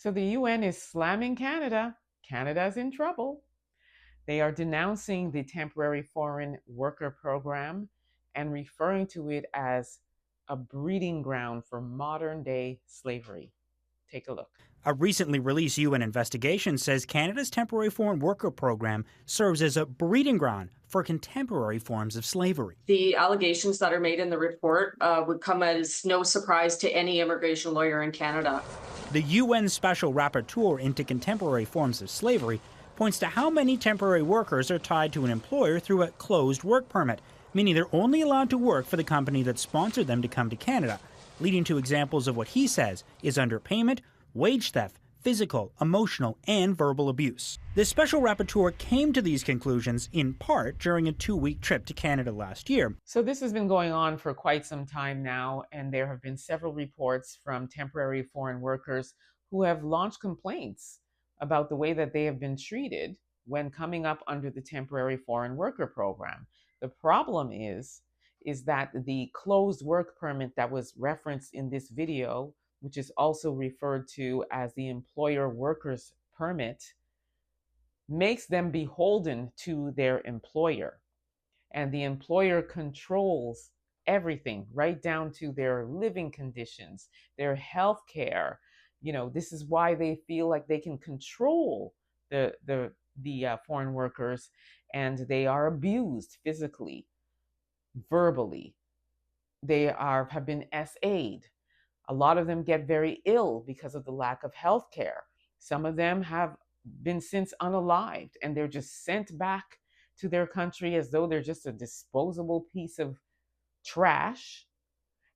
So the UN is slamming Canada. Canada's in trouble. They are denouncing the temporary foreign worker program and referring to it as a breeding ground for modern day slavery. Take a look. A recently released UN investigation says Canada's temporary foreign worker program serves as a breeding ground for contemporary forms of slavery. The allegations that are made in the report would come as no surprise to any immigration lawyer in Canada. The UN Special Rapporteur into contemporary forms of slavery points to how many temporary workers are tied to an employer through a closed work permit, meaning they're only allowed to work for the company that sponsored them to come to Canada, leading to examples of what he says is underpayment, wage theft, physical, emotional, and verbal abuse. The Special Rapporteur came to these conclusions in part during a 2-week trip to Canada last year. So this has been going on for quite some time now, and there have been several reports from temporary foreign workers who have launched complaints about the way that they have been treated when coming up under the temporary foreign worker program. The problem is that the closed work permit that was referenced in this video, which is also referred to as the employer workers permit, makes them beholden to their employer. And the employer controls everything, right down to their living conditions, their health care. This is why they feel like they can control the foreign workers, and they are abused physically, verbally. They have been SA'd. A lot of them get very ill because of the lack of health care. Some of them have been since unalived, and they're just sent back to their country as though they're just a disposable piece of trash.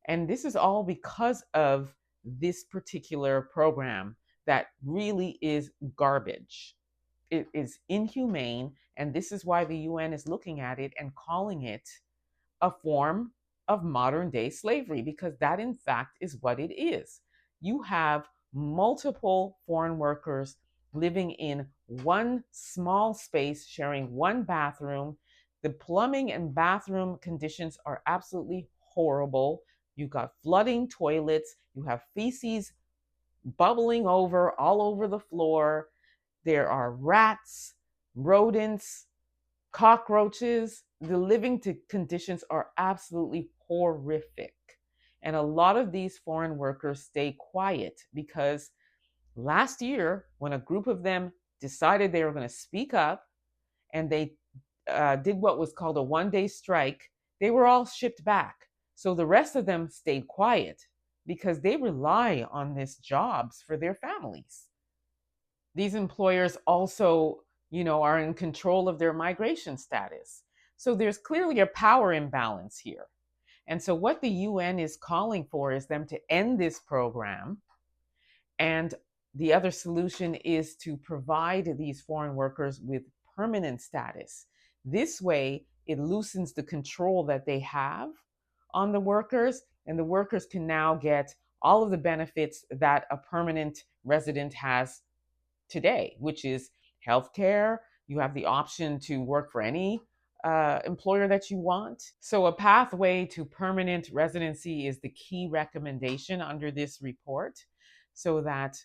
And this is all because of this particular program that really is garbage. It is inhumane, and this is why the UN is looking at it and calling it a form of modern day slavery, because that in fact is what it is. You have multiple foreign workers living in one small space, sharing one bathroom. The plumbing and bathroom conditions are absolutely horrible. You've got flooding toilets, you have feces bubbling over all over the floor. There are rats, rodents, cockroaches. The living conditions are absolutely horrific. And a lot of these foreign workers stay quiet because last year, when a group of them decided they were going to speak up and they did what was called a one-day strike, they were all shipped back. So the rest of them stayed quiet because they rely on these jobs for their families. These employers also, are in control of their migration status. So there's clearly a power imbalance here. And so what the UN is calling for is them to end this program. And the other solution is to provide these foreign workers with permanent status. This way, it loosens the control that they have on the workers, and the workers can now get all of the benefits that a permanent resident has today, which is healthcare. You have the option to work for any employer that you want. So a pathway to permanent residency is the key recommendation under this report, so that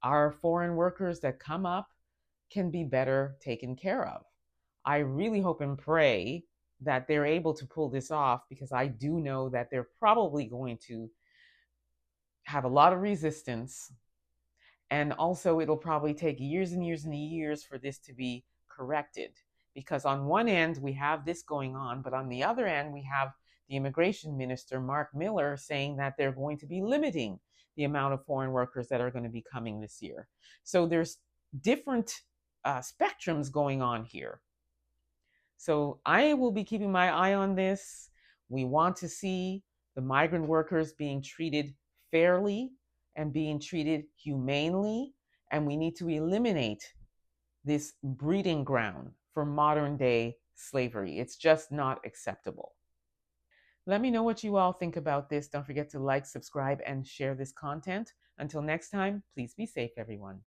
our foreign workers that come up can be better taken care of. I really hope and pray that they're able to pull this off, because I do know that they're probably going to have a lot of resistance. And also, it'll probably take years and years and years for this to be corrected. Because on one end, we have this going on, but on the other end, we have the immigration minister, Mark Miller, saying that they're going to be limiting the amount of foreign workers that are going to be coming this year. So there's different spectrums going on here. So I will be keeping my eye on this. We want to see the migrant workers being treated fairly and being treated humanely, and we need to eliminate this breeding ground for modern day slavery. It's just not acceptable. Let me know what you all think about this. Don't forget to like, subscribe, and share this content. Until next time, please be safe, everyone.